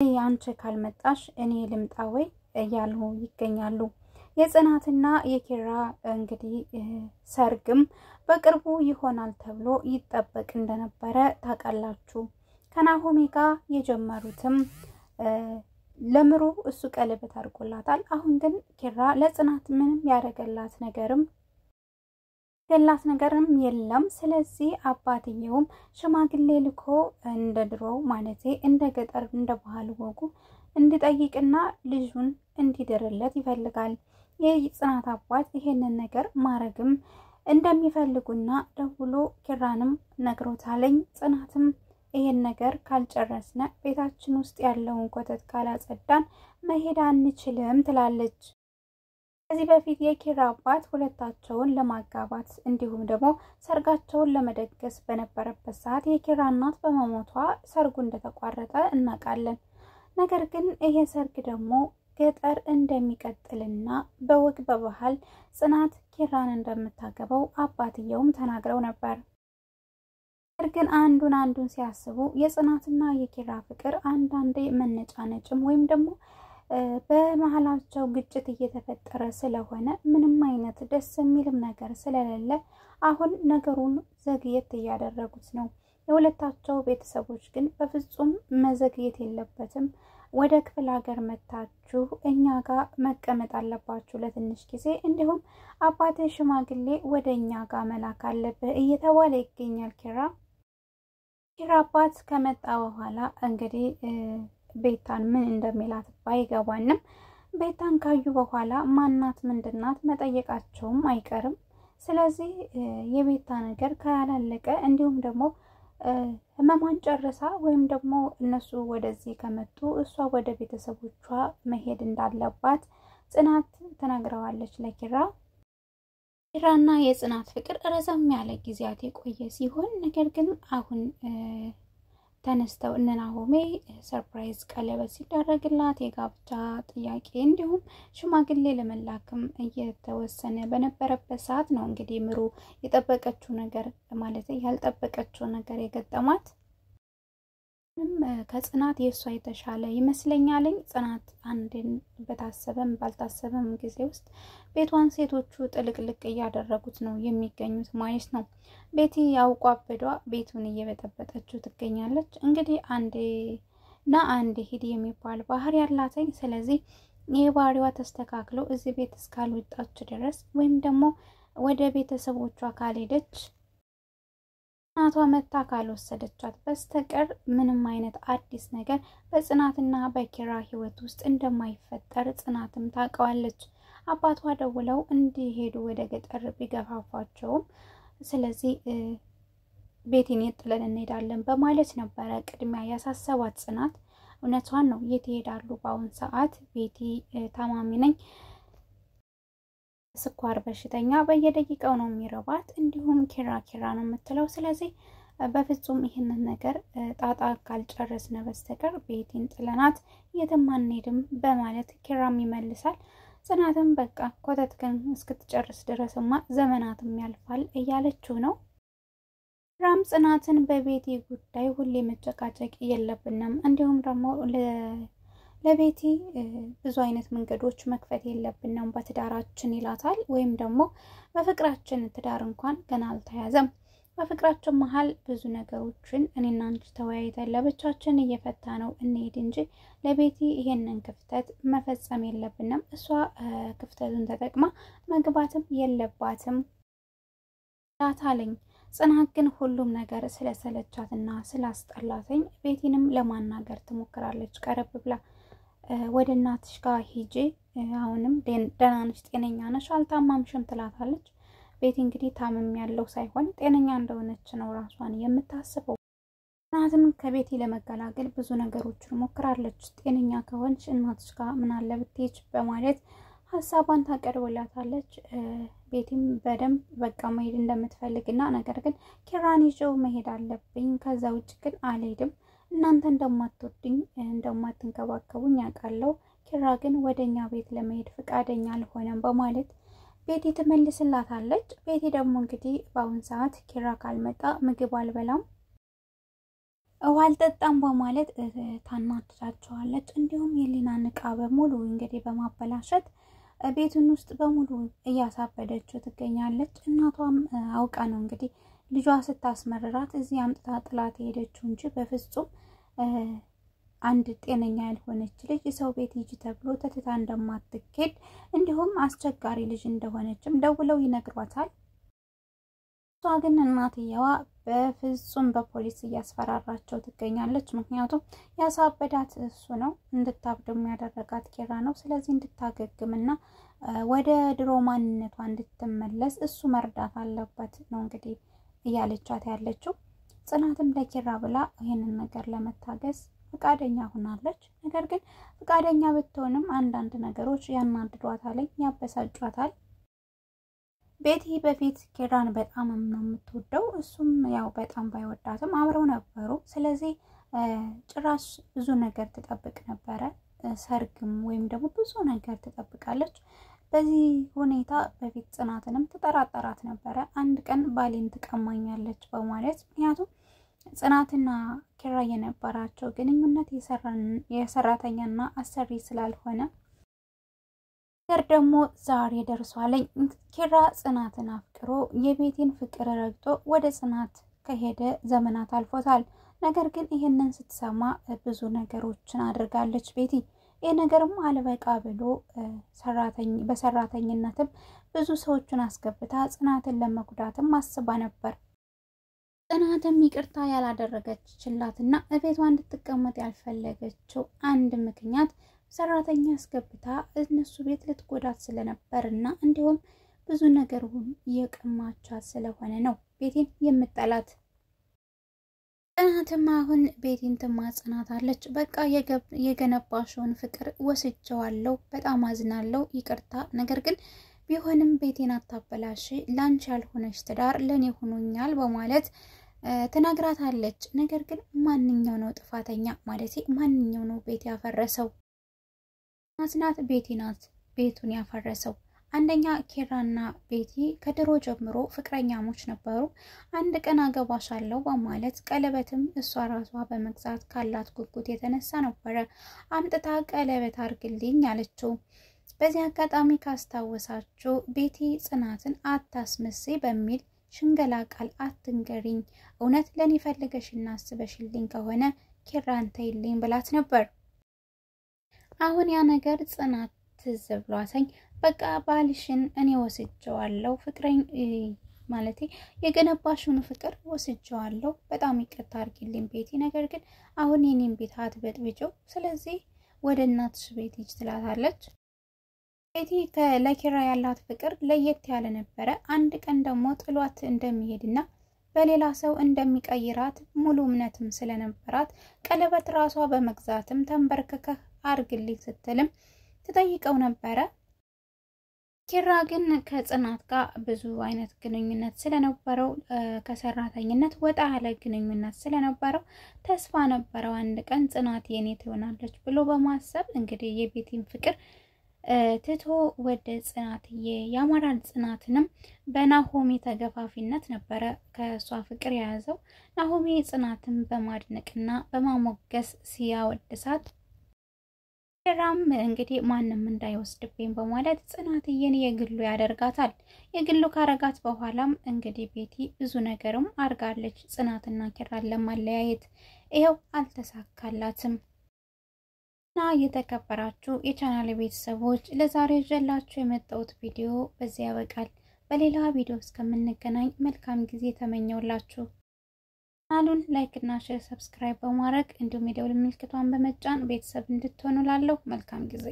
ያንቺ ካልመጣሽ እኔ ልምጣ ወይ እያሉ ይገኛሉ። የጽናትና የኪራ እንግዲህ ሰርግም በቅርቡ ይሆናል ተብሎ ይጠበቅ እንደነበረ ታውቃላችሁ። ከናሆሜ ጋር የጀመሩትም ለምሩ እሱ ቀለበት አድርጎላታል። አሁን ግን ኪራ ለጽናት ምንም ያደረገላት ነገርም የለም። ስለዚህ አባትየውም ሽማግሌ ልኮ እንደ ድሮው ማለቴ እንደ ገጠር እንደ ባህል ወጉ እንዲጠይቅና ልጁን እንዲድርለት ይፈልጋል። የጽናት አባት ይሄንን ነገር ማረግም እንደሚፈልጉና ደውሎ ኪራንም ነግሮታለኝ። ጽናትም ይሄን ነገር ካልጨረስነ ቤታችን ውስጥ ያለውን ኮተት ካላጸዳን መሄድ አንችልም ትላለች። ከዚህ በፊት የኪራ አባት ሁለታቸውን ለማጋባት እንዲሁም ደግሞ ሰርጋቸውን ለመደገስ በነበረበት ሰዓት የኪራ እናት በመሞቷ ሰርጉ እንደተቋረጠ እናውቃለን። ነገር ግን ይሄ ሰርግ ደግሞ ገጠር እንደሚቀጥልና በወግ በባህል ጽናት ኪራን እንደምታገባው አባትየውም ተናግረው ነበር። ነገር ግን አንዱን ሲያስቡ የጽናትና የኪራ ፍቅር አንዳንዴ መነጫነጭም ወይም ደግሞ በመሃላቸው ግጭት እየተፈጠረ ስለሆነ ምንም አይነት ደስ የሚልም ነገር ስለሌለ አሁን ነገሩን ዘግየት እያደረጉት ነው። የሁለታቸው ቤተሰቦች ግን በፍጹም መዘግየት የለበትም። ወደ ክፍለ ሀገር መታችሁ እኛ ጋር መቀመጥ አለባችሁ ለትንሽ ጊዜ፣ እንዲሁም አባቴ ሽማግሌ ወደ እኛ ጋር መላክ አለብህ እየተባለ ይገኛል። ኪራ አባት ከመጣ በኋላ እንግዲህ ቤታን ምን እንደሚላት ባይገባንም ቤታን ካዩ በኋላ ማናት ምንድናት መጠየቃቸውም አይቀርም። ስለዚህ የቤታ ነገር ካላለቀ እንዲሁም ደግሞ ህመሟን ጨርሳ ወይም ደግሞ እነሱ ወደዚህ ከመጡ እሷ ወደ ቤተሰቦቿ መሄድ እንዳለባት ጽናት ተናግረዋለች ለኪራ። ኪራና የጽናት ፍቅር ረዘም ያለ ጊዜያት የቆየ ሲሆን ነገር ግን አሁን ተነስተው እነ ናሆሜ ሰርፕራይዝ ቀለበት ሲደረግላት የጋብቻ ጥያቄ እንዲሁም ሽማግሌ ለመላክም እየተወሰነ በነበረበት ሰዓት ነው እንግዲህ ምሩ የጠበቀችው ነገር ማለት ያልጠበቀችው ነገር የገጠማት። ከጽናት የእሷ የተሻለ ይመስለኛል። ጽናት አንድን በታሰበም ባልታሰበም ጊዜ ውስጥ ቤቷን ሴቶቹ ጥልቅልቅ እያደረጉት ነው የሚገኙት ማለት ነው። ቤቲ ያውቋበዷ ቤቱን እየበጠበጠችው ትገኛለች። እንግዲህ አንዴ ሂድ የሚባል ባህሪ ያላተኝ። ስለዚህ ይህ ባህሪዋ ተስተካክሎ እዚህ ቤት እስካልወጣች ድረስ ወይም ደግሞ ወደ ቤተሰቦቿ ካልሄደች እናቷ መታ ካልወሰደቻት በስተቀር ምንም አይነት አዲስ ነገር በጽናትና በኪራ ህይወት ውስጥ እንደማይፈጠር ጽናትም ታውቀዋለች። አባቷ ደውለው እንዲሄዱ ወደ ገጠር ቢገፋፋቸውም ስለዚህ ቤቲን ጥለን እንሄዳለን በማለት ነበረ ቅድሚያ ያሳሰባት ጽናት። እውነቷን ነው። የት ይሄዳሉ? በአሁን ሰዓት ቤቲ ታማሚ ነኝ፣ ስኳር በሽተኛ በየደቂቃው ነው የሚረባት፣ እንዲሁም ኪራ ነው የምትለው። ስለዚህ በፍጹም ይህንን ነገር ጣጣ ካልጨረስነ በስተቀር ቤቲን ጥለናት የትም አንሄድም በማለት ኪራም ይመልሳል። ጽናትም በቃ ኮተት ግን እስክትጨርስ ድረስማ ዘመናትም ያልፋል እያለችው ነው። ኪራም ጽናትን በቤቲ ጉዳይ ሁሌ መጨቃጨቅ የለብንም እንዲሁም ደግሞ ለቤቲ ብዙ አይነት መንገዶች መክፈት የለብንም በትዳራችን ይላታል። ወይም ደግሞ በፍቅራችን ትዳር እንኳን ገና አልተያዘም፣ በፍቅራችን መሀል ብዙ ነገሮችን እኔና አንቺ ተወያይተን ለብቻችን እየፈታ ነው እንሄድ እንጂ ለቤቲ ይሄንን ክፍተት መፈጸም የለብንም፣ እሷ ክፍተቱን ተጠቅማ መግባትም የለባትም ላታለኝ። ጽናት ግን ሁሉም ነገር ስለሰለቻትና ስላስጠላተኝ ቤቲንም ለማናገር ትሞክራለች። ቀረብ ብላ ወደ እናትሽ ጋር ሂጂ፣ አሁንም ደህና ነሽ፣ ጤነኛ ነሽ፣ አልታማምሽም ትላታለች። ቤቲ እንግዲህ ታምም ያለው ሳይሆን ጤነኛ እንደሆነች ነው ራሷን የምታስበው። ጽናትም ከቤቲ ለመገላገል ብዙ ነገሮችን ሞክራለች። ጤነኛ ከሆንሽ እናትሽ ጋር ምን አለ ብትሄጂ በማለት ሀሳቧን ታቀርብላታለች። ቤቲም በደንብ በቃ መሄድ እንደምትፈልግና ነገር ግን ኪራን ይዤው መሄድ አለብኝ፣ ከዛ ውጭ ግን አልሄድም፣ እናንተ እንደማትወዱኝ እንደማትንከባከቡኝ ያውቃለሁ፣ ኪራ ግን ወደኛ ቤት ለመሄድ ፍቃደኛ አልሆነም በማለት ቤቲ ትመልስላታለች። ቤቲ ደግሞ እንግዲህ በአሁን ሰዓት ኪራ ካልመጣ ምግብ አልበላም ዋልጠጣም በማለት ታናድዳቸዋለች። እንዲሁም የሊናን ዕቃ በሙሉ እንግዲህ በማበላሸት ቤቱን ውስጥ በሙሉ እያሳበደችው ትገኛለች። እናቷም አውቃ ነው እንግዲህ ልጇ ስታስመርራት እዚህ አምጥታ ጥላት ሄደችው እንጂ በፍጹም አንድ ጤነኛ ያልሆነች ልጅ ሰው ቤት ሂጂ ተብሎ ተትታ እንደማትኬድ እንዲሁም አስቸጋሪ ልጅ እንደሆነችም ደውለው ይነግሯታል። እሷ ግን እናትየዋ በፍጹም በፖሊስ እያስፈራራቸው ትገኛለች። ምክንያቱም ያሳበዳት እሱ ነው፣ እንድታብድም ያደረጋት ኪራ ነው። ስለዚህ እንድታገግምና ወደ ድሮ ማንነቷ እንድትመለስ እሱ መርዳት አለበት ነው እንግዲህ እያለቻት ያለችው። ጽናትም ለኪራ ብላ ይህንን ነገር ለመታገስ ፍቃደኛ ሆናለች። ነገር ግን ፍቃደኛ ብትሆንም አንዳንድ ነገሮች ያናድዷታል፣ ያበሳጯታል። ቤቲ በፊት ኪራን በጣም ነው የምትወደው፣ እሱም ያው በጣም ባይወዳትም አብረው ነበሩ። ስለዚህ ጭራሽ ብዙ ነገር ትጠብቅ ነበረ፣ ሰርግም ወይም ደግሞ ብዙ ነገር ትጠብቃለች። በዚህ ሁኔታ በፊት ጽናትንም ትጠራጠራት ነበረ። አንድ ቀን ባሌን ትቀማኛለች በማለት ምክንያቱም ጽናትና ኪራ የነበራቸው ግንኙነት የሰራተኛና አሰሪ ስላልሆነ ነገር ደግሞ ዛሬ ደርሷለኝ። ኪራ ጽናትን አፍቅሮ የቤቲን ፍቅር ረግጦ ወደ ጽናት ከሄደ ዘመናት አልፎታል። ነገር ግን ይሄንን ስትሰማ ብዙ ነገሮችን አድርጋለች ቤቲ። ይሄ ነገርም አልበቃ ብሎ በሰራተኝነትም ብዙ ሰዎችን አስገብታ ጽናትን ለመጉዳትም አስባ ነበር። ጽናትም ይቅርታ ያላደረገችላትና እቤቷ እንድትቀመጥ ያልፈለገችው አንድ ምክንያት ሰራተኛ አስገብታ እነሱ ቤት ልትጎዳት ስለነበርና እንዲሁም ብዙ ነገር የቀማቻት ስለሆነ ነው ቤቲን የምጠላት። ጽናትም አሁን ቤቲን ትማጽናታለች። በቃ የገነባሽውን ፍቅር ወስጄዋለሁ፣ በጣም አዝናለሁ፣ ይቅርታ። ነገር ግን ቢሆንም ቤቴን አታበላሽ፣ ላንቺ ያልሆነች ትዳር ለኔ ሆኖኛል በማለት ትነግራታለች። ነገር ግን ማንኛው ነው ጥፋተኛ? ማለት ማንኛው ነው ቤት ያፈረሰው? ጽናት ቤቲ ናት ቤቱን ያፈረሰው። አንደኛ ኪራና ቤቲ ከድሮ ጀምሮ ፍቅረኛሞች ነበሩ። አንድ ቀን አገባሻለሁ በማለት ቀለበትም እሷ ራሷ በመግዛት ካላት ጉጉት የተነሳ ነበረ አምጥታ ቀለበት አርግልኝ ያለችው። በዚህ አጋጣሚ ካስታወሳችሁ ቤቲ ጽናትን አታስመስይ በሚል ሽንገላ ቃል አትንገሪኝ፣ እውነት ለኔ ፈልገሽና አስበሽልኝ ከሆነ ኪራን ተይልኝ ብላት ነበር። አሁን ያ ነገር ጽናት ትዝ ብሏታኝ በቃ ባልሽን እኔ ወስጄዋለሁ፣ ፍቅረኝ ማለት የገነባሽውን ፍቅር ወስጄዋለሁ፣ በጣም ይቅርታ አድርጊልኝ ቤቲ፣ ነገር ግን አሁን የኔን ቤት አትበጥብጪው፣ ስለዚህ ወደ እናትሽ ቤት ሂጂ ትላታለች። ቤቲ ለኪራ ያላት ፍቅር ለየት ያለ ነበረ። አንድ ቀን ደግሞ ጥሏት እንደሚሄድና በሌላ ሰው እንደሚቀይራት ሙሉ እምነትም ስለነበራት ቀለበት ራሷ በመግዛትም ተንበርክከህ አርግልኝ ስትልም ትጠይቀው ነበረ። ኪራ ግን ከጽናት ጋር ብዙ አይነት ግንኙነት ስለነበረው ከሰራተኝነት ወጣ ያለ ግንኙነት ስለነበረው ተስፋ ነበረው አንድ ቀን ጽናት የኔ ትሆናለች ብሎ በማሰብ እንግዲህ የቤቲን ፍቅር ትቶ ወደ ጽናትዬ ያማራል። ጽናትንም በናሆሜ ተገፋፊነት ነበረ ከሷ ፍቅር የያዘው። ናሆሜ ጽናትን በማድነቅና በማሞገስ ሲያወድሳት ኪራም እንግዲህ ማንም እንዳይወስድብኝ በማለት ጽናትዬን የግሉ ያደርጋታል። የግሉ ካረጋት በኋላም እንግዲህ ቤቲ ብዙ ነገርም አርጋለች ጽናትና ኪራን ለማለያየት። ይሄው አልተሳካላትም። እና የተከበራችሁ የቻናል ቤተሰቦች ለዛሬ ይዤላችሁ የመጣሁት ቪዲዮ በዚህ ያበቃል። በሌላ ቪዲዮ እስከምንገናኝ መልካም ጊዜ ተመኘውላችሁ። ቻናሉን ላይክ እና ሼር ሰብስክራይብ በማድረግ እንዲሁም የደወል ምልክቷን በመጫን ቤተሰብ እንድትሆኑ ላለሁ መልካም ጊዜ